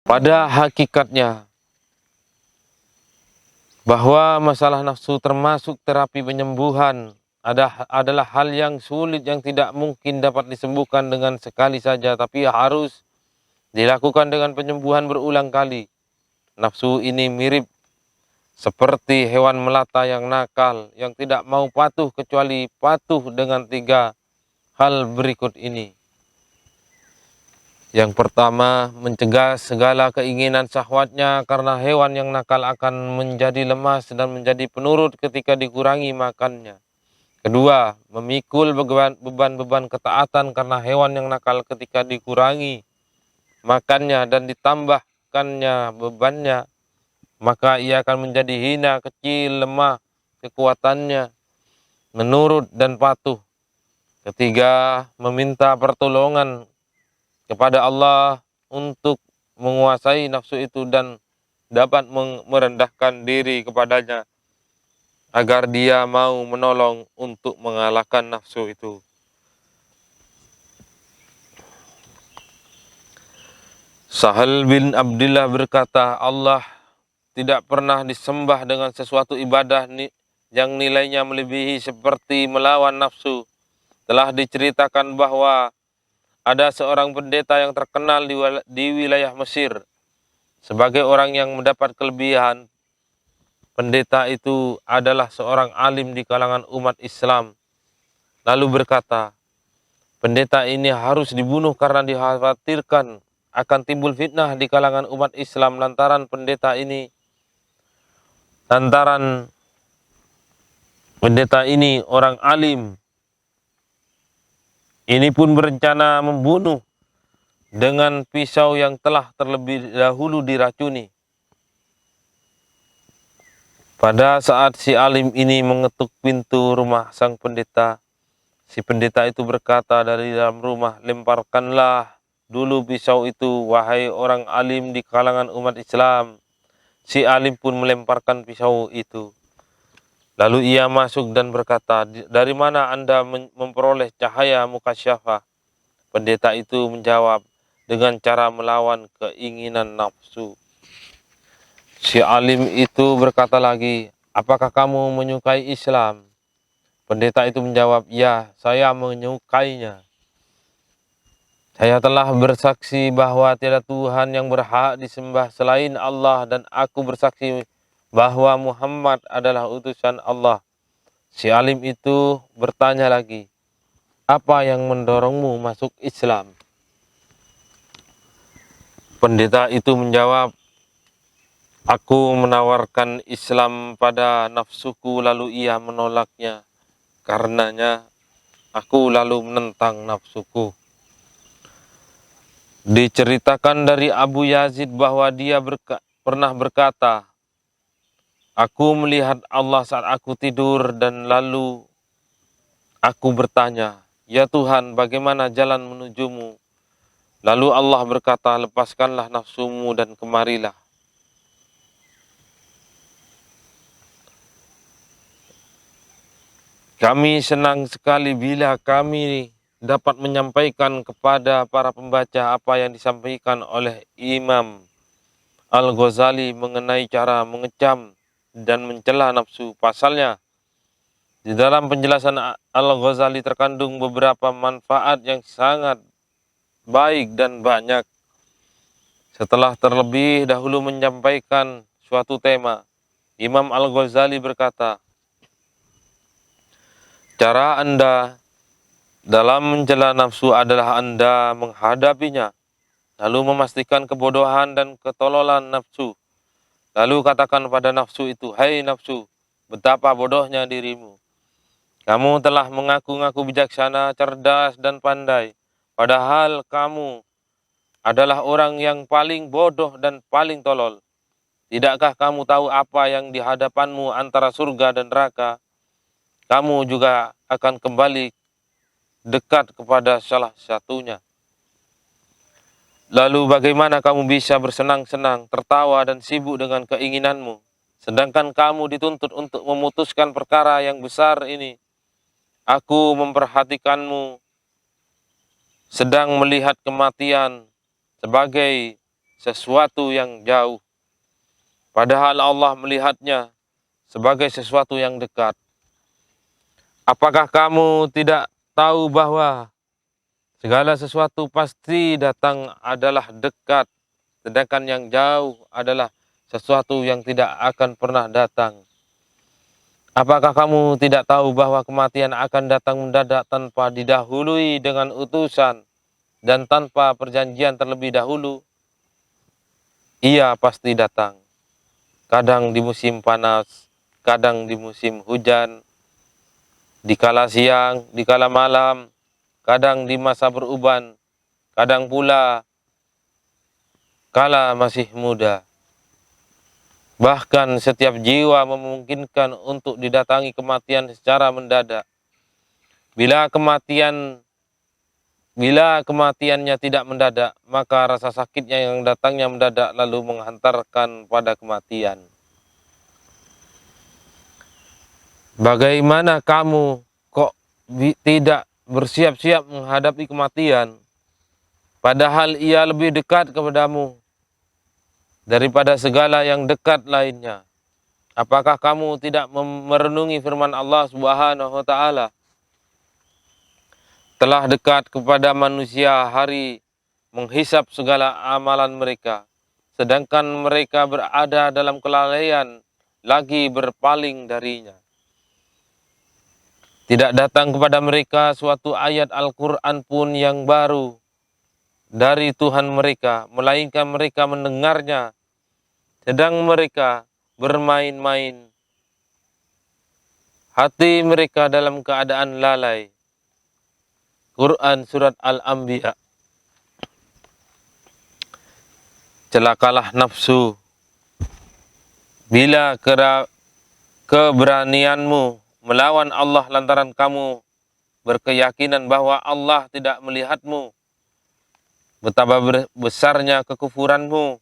Pada hakikatnya, bahwa masalah nafsu termasuk terapi penyembuhan adalah hal yang sulit yang tidak mungkin dapat disembuhkan dengan sekali saja, tapi harus dilakukan dengan penyembuhan berulang kali. Nafsu ini mirip seperti hewan melata yang nakal, yang tidak mau patuh kecuali patuh dengan 3 hal berikut ini. Yang pertama, mencegah segala keinginan syahwatnya, karena hewan yang nakal akan menjadi lemas dan menjadi penurut ketika dikurangi makannya. Kedua, memikul beban-beban ketaatan, karena hewan yang nakal ketika dikurangi makannya dan ditambahkannya bebannya, maka ia akan menjadi hina, kecil, lemah kekuatannya, menurut dan patuh. Ketiga, meminta pertolongan kepada Allah untuk menguasai nafsu itu dan dapat merendahkan diri kepadanya agar dia mau menolong untuk mengalahkan nafsu itu. Sahal bin Abdillah berkata, Allah tidak pernah disembah dengan sesuatu ibadah yang nilainya melebihi seperti melawan nafsu. Telah diceritakan bahwa ada seorang pendeta yang terkenal di wilayah Mesir. Sebagai orang yang mendapat kelebihan, pendeta itu adalah seorang alim di kalangan umat Islam. Lalu berkata, pendeta ini harus dibunuh karena dikhawatirkan akan timbul fitnah di kalangan umat Islam lantaran pendeta ini orang alim. Ini pun berencana membunuh dengan pisau yang telah terlebih dahulu diracuni. Pada saat si alim ini mengetuk pintu rumah sang pendeta, si pendeta itu berkata dari dalam rumah, lemparkanlah dulu pisau itu, wahai orang alim di kalangan umat Islam. Si alim pun melemparkan pisau itu. Lalu ia masuk dan berkata, dari mana Anda memperoleh cahaya mukasyafah? Pendeta itu menjawab, dengan cara melawan keinginan nafsu. Si alim itu berkata lagi, apakah kamu menyukai Islam? Pendeta itu menjawab, ya, saya menyukainya. Saya telah bersaksi bahwa tiada Tuhan yang berhak disembah selain Allah, dan aku bersaksi bahwa Muhammad adalah utusan Allah. Si alim itu bertanya lagi, apa yang mendorongmu masuk Islam? Pendeta itu menjawab, aku menawarkan Islam pada nafsuku, lalu ia menolaknya. Karenanya aku lalu menentang nafsuku. Diceritakan dari Abu Yazid bahwa dia pernah berkata, aku melihat Allah saat aku tidur dan lalu aku bertanya, ya Tuhan, bagaimana jalan menujumu? Lalu Allah berkata, lepaskanlah nafsumu dan kemarilah. Kami senang sekali bila kami dapat menyampaikan kepada para pembaca apa yang disampaikan oleh Imam Al-Ghazali mengenai cara mengecam dan mencela nafsu. Pasalnya, di dalam penjelasan Al-Ghazali terkandung beberapa manfaat yang sangat baik dan banyak. Setelah terlebih dahulu menyampaikan suatu tema, Imam Al-Ghazali berkata, cara Anda dalam mencela nafsu adalah Anda menghadapinya, lalu memastikan kebodohan dan ketololan nafsu. Lalu katakan pada nafsu itu, hai nafsu, betapa bodohnya dirimu. Kamu telah mengaku-ngaku bijaksana, cerdas, dan pandai, padahal kamu adalah orang yang paling bodoh dan paling tolol. Tidakkah kamu tahu apa yang di hadapanmu antara surga dan neraka? Kamu juga akan kembali dekat kepada salah satunya. Lalu bagaimana kamu bisa bersenang-senang, tertawa dan sibuk dengan keinginanmu, sedangkan kamu dituntut untuk memutuskan perkara yang besar ini? Aku memperhatikanmu sedang melihat kematian sebagai sesuatu yang jauh, padahal Allah melihatnya sebagai sesuatu yang dekat. Apakah kamu tidak tahu bahwa segala sesuatu pasti datang adalah dekat, sedangkan yang jauh adalah sesuatu yang tidak akan pernah datang? Apakah kamu tidak tahu bahwa kematian akan datang mendadak tanpa didahului dengan utusan dan tanpa perjanjian terlebih dahulu? Ia pasti datang, kadang di musim panas, kadang di musim hujan, di kala siang, di kala malam, kadang di masa beruban, kadang pula kala masih muda. Bahkan setiap jiwa memungkinkan untuk didatangi kematian secara mendadak. Bila kematiannya tidak mendadak, maka rasa sakitnya yang datangnya mendadak lalu menghantarkan pada kematian. Bagaimana kamu kok tidak bersiap-siap menghadapi kematian, padahal ia lebih dekat kepadamu daripada segala yang dekat lainnya? Apakah kamu tidak merenungi firman Allah Subhanahu wa Ta'ala? Telah dekat kepada manusia hari menghisap segala amalan mereka, sedangkan mereka berada dalam kelalaian lagi berpaling darinya. Tidak datang kepada mereka suatu ayat Al-Quran pun yang baru dari Tuhan mereka, melainkan mereka mendengarnya, sedang mereka bermain-main. Hati mereka dalam keadaan lalai. Quran Surat Al-Anbiya. Celakalah nafsu bila keberanianmu melawan Allah lantaran kamu berkeyakinan bahwa Allah tidak melihatmu. Betapa besarnya kekufuranmu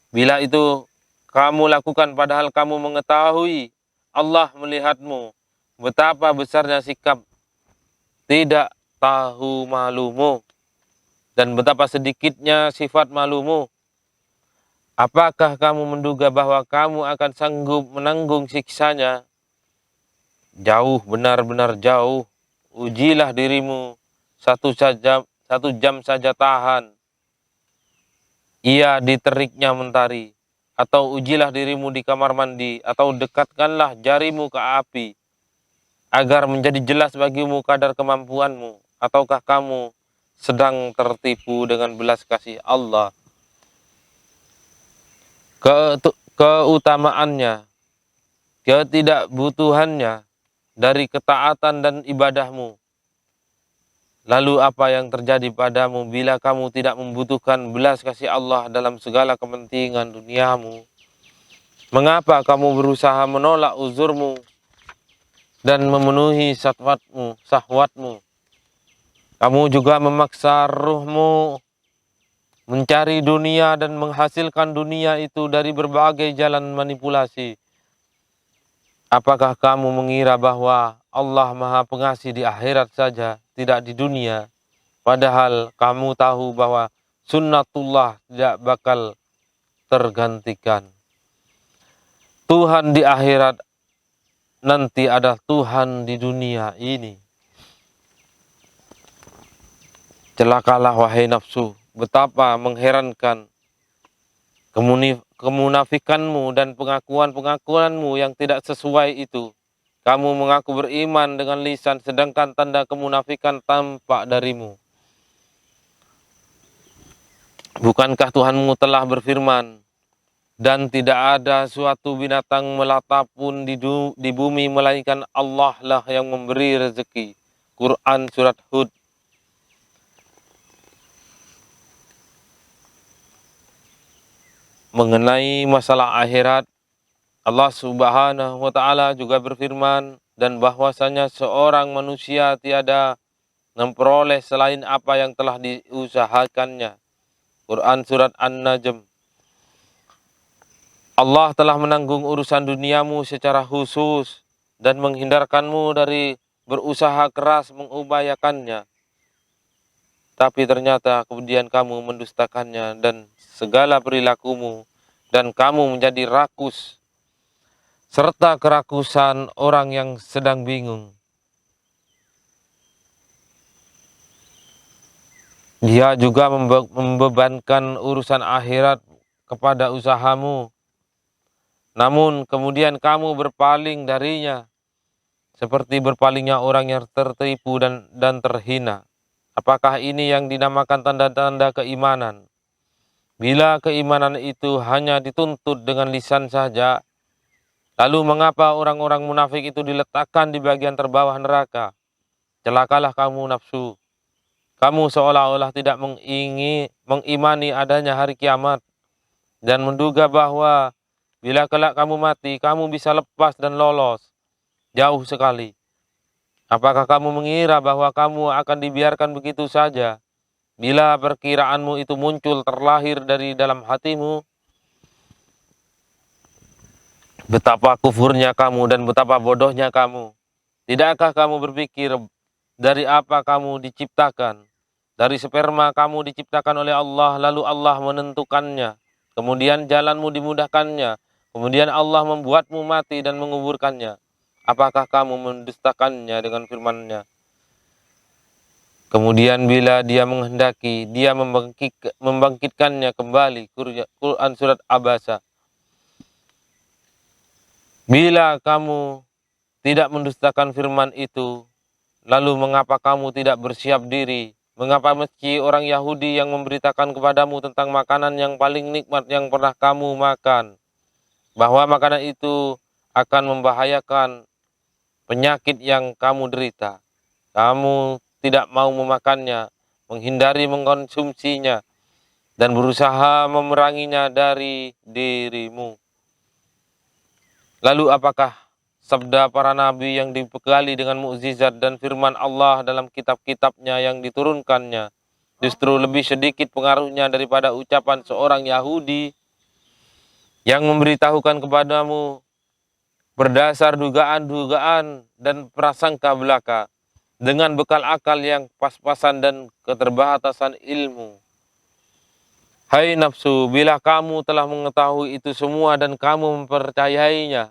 bila itu kamu lakukan padahal kamu mengetahui Allah melihatmu. Betapa besarnya sikap tidak tahu malumu dan betapa sedikitnya sifat malumu. Apakah kamu menduga bahwa kamu akan sanggup menanggung siksanya? Jauh, benar-benar jauh. Ujilah dirimu satu jam saja tahan. Ia diteriknya mentari. Atau ujilah dirimu di kamar mandi. Atau dekatkanlah jarimu ke api. Agar menjadi jelas bagimu kadar kemampuanmu. Ataukah kamu sedang tertipu dengan belas kasih Allah? Keutamaannya, ketidakbutuhannya dari ketaatan dan ibadahmu. Lalu apa yang terjadi padamu bila kamu tidak membutuhkan belas kasih Allah dalam segala kepentingan duniamu? Mengapa kamu berusaha menolak uzurmu dan memenuhi syahwatmu? Kamu juga memaksa ruhmu mencari dunia dan menghasilkan dunia itu dari berbagai jalan manipulasi. Apakah kamu mengira bahwa Allah Maha Pengasih di akhirat saja, tidak di dunia? Padahal kamu tahu bahwa sunnatullah tidak bakal tergantikan. Tuhan di akhirat nanti ada Tuhan di dunia ini. Celakalah wahai nafsu, betapa mengherankan kemunafikanmu dan pengakuan-pengakuanmu yang tidak sesuai itu. Kamu mengaku beriman dengan lisan, sedangkan tanda kemunafikan tampak darimu. Bukankah Tuhanmu telah berfirman, dan tidak ada suatu binatang melata pun di bumi, melainkan Allah lah yang memberi rezeki. Quran Surat Hud. Mengenai masalah akhirat, Allah Subhanahu wa Ta'ala juga berfirman, dan bahwasanya seorang manusia tiada memperoleh selain apa yang telah diusahakannya. Quran Surat An-Najm. Allah telah menanggung urusan duniamu secara khusus dan menghindarkanmu dari berusaha keras mengupayakannya. tapi ternyata kemudian kamu mendustakannya dan segala perilakumu, dan kamu menjadi rakus, serta kerakusan orang yang sedang bingung. Dia juga membebankan urusan akhirat kepada usahamu, namun kemudian kamu berpaling darinya, seperti berpalingnya orang yang tertipu dan terhina. Apakah ini yang dinamakan tanda-tanda keimanan? Bila keimanan itu hanya dituntut dengan lisan saja, lalu mengapa orang-orang munafik itu diletakkan di bagian terbawah neraka? Celakalah kamu nafsu. Kamu seolah-olah tidak mengimani adanya hari kiamat dan menduga bahwa bila kelak kamu mati, kamu bisa lepas dan lolos. Jauh sekali. Apakah kamu mengira bahwa kamu akan dibiarkan begitu saja? Bila perkiraanmu itu muncul terlahir dari dalam hatimu, betapa kufurnya kamu dan betapa bodohnya kamu. Tidakkah kamu berpikir dari apa kamu diciptakan? Dari sperma kamu diciptakan oleh Allah, lalu Allah menentukannya. Kemudian jalanmu dimudahkannya. Kemudian Allah membuatmu mati dan menguburkannya. Apakah kamu mendustakannya dengan firman-Nya? Kemudian bila Dia menghendaki, Dia membangkitkannya kembali. Quran Surat Abasa. Bila kamu tidak mendustakan firman itu, lalu mengapa kamu tidak bersiap diri? Mengapa meski orang Yahudi yang memberitakan kepadamu tentang makanan yang paling nikmat yang pernah kamu makan, bahwa makanan itu akan membahayakan penyakit yang kamu derita, kamu tidak mau memakannya, menghindari mengkonsumsinya, dan berusaha memeranginya dari dirimu. Lalu apakah sabda para nabi yang dibekali dengan mukjizat dan firman Allah dalam kitab-kitabnya yang diturunkannya justru lebih sedikit pengaruhnya daripada ucapan seorang Yahudi yang memberitahukan kepadamu berdasar dugaan-dugaan dan prasangka belaka dengan bekal akal yang pas-pasan dan keterbatasan ilmu. Hai nafsu, bila kamu telah mengetahui itu semua dan kamu mempercayainya,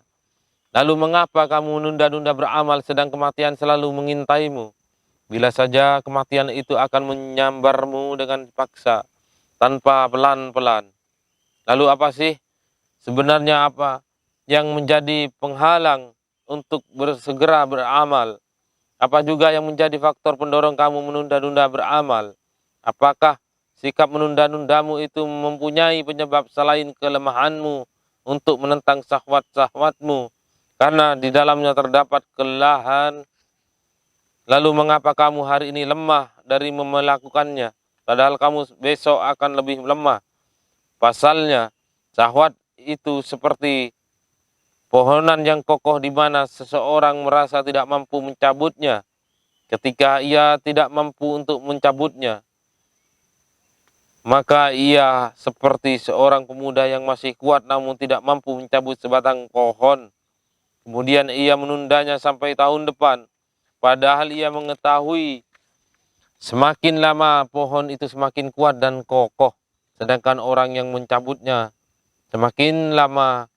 lalu mengapa kamu menunda-nunda beramal sedang kematian selalu mengintaimu? Bila saja kematian itu akan menyambarmu dengan paksa, tanpa pelan-pelan. Lalu apa sih sebenarnya apa yang menjadi penghalang untuk bersegera beramal? Apa juga yang menjadi faktor pendorong kamu menunda-nunda beramal? Apakah sikap menunda-nundamu itu mempunyai penyebab selain kelemahanmu untuk menentang syahwat-syahwatmu? Karena di dalamnya terdapat kelelahan. Lalu mengapa kamu hari ini lemah dari melakukannya, padahal kamu besok akan lebih lemah? Pasalnya, syahwat itu seperti pohonan yang kokoh di mana seseorang merasa tidak mampu mencabutnya. Ketika ia tidak mampu untuk mencabutnya, maka ia seperti seorang pemuda yang masih kuat namun tidak mampu mencabut sebatang pohon. Kemudian ia menundanya sampai tahun depan, padahal ia mengetahui semakin lama pohon itu semakin kuat dan kokoh, sedangkan orang yang mencabutnya semakin lama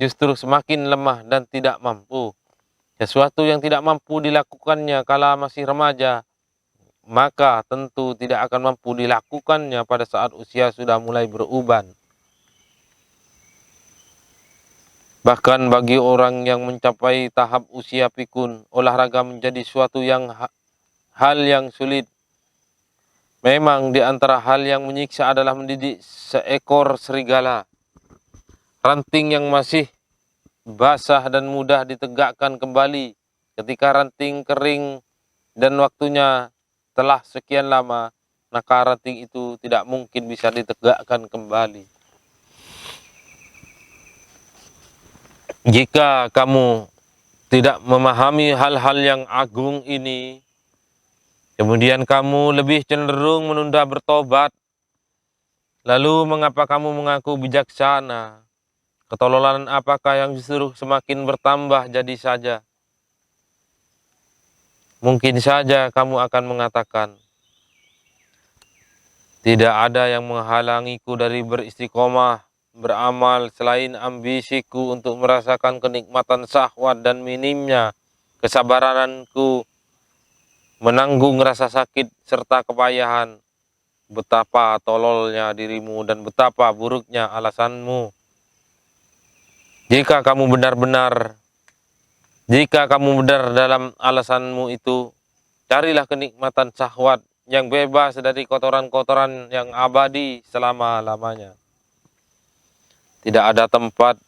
justru semakin lemah dan tidak mampu. Sesuatu yang tidak mampu dilakukannya kala masih remaja, maka tentu tidak akan mampu dilakukannya pada saat usia sudah mulai beruban. Bahkan bagi orang yang mencapai tahap usia pikun, olahraga menjadi suatu hal yang sulit. Memang di antara hal yang menyiksa adalah mendidik seekor serigala. Ranting yang masih basah dan mudah ditegakkan kembali ketika ranting kering dan waktunya telah sekian lama, maka ranting itu tidak mungkin bisa ditegakkan kembali. Jika kamu tidak memahami hal-hal yang agung ini, kemudian kamu lebih cenderung menunda bertobat, lalu mengapa kamu mengaku bijaksana? Ketololan apakah yang justru semakin bertambah jadi saja? Mungkin saja kamu akan mengatakan, Tidak ada yang menghalangiku dari beristiqomah, beramal selain ambisiku untuk merasakan kenikmatan syahwat dan minimnya kesabaranku menanggung rasa sakit serta kepayahan. Betapa tololnya dirimu dan betapa buruknya alasanmu. Jika kamu benar dalam alasanmu itu, carilah kenikmatan syahwat yang bebas dari kotoran-kotoran yang abadi selama-lamanya. Tidak ada tempat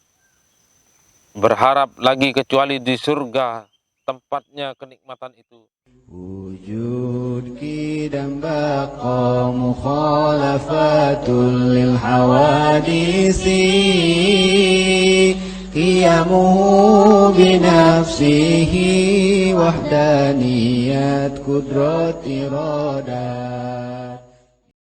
berharap lagi kecuali di surga tempatnya kenikmatan itu. Wujud kidam baqa mukhalafatul lil hawadisi qiyamuhu binafsihi wahdaniyat kudrat iradah.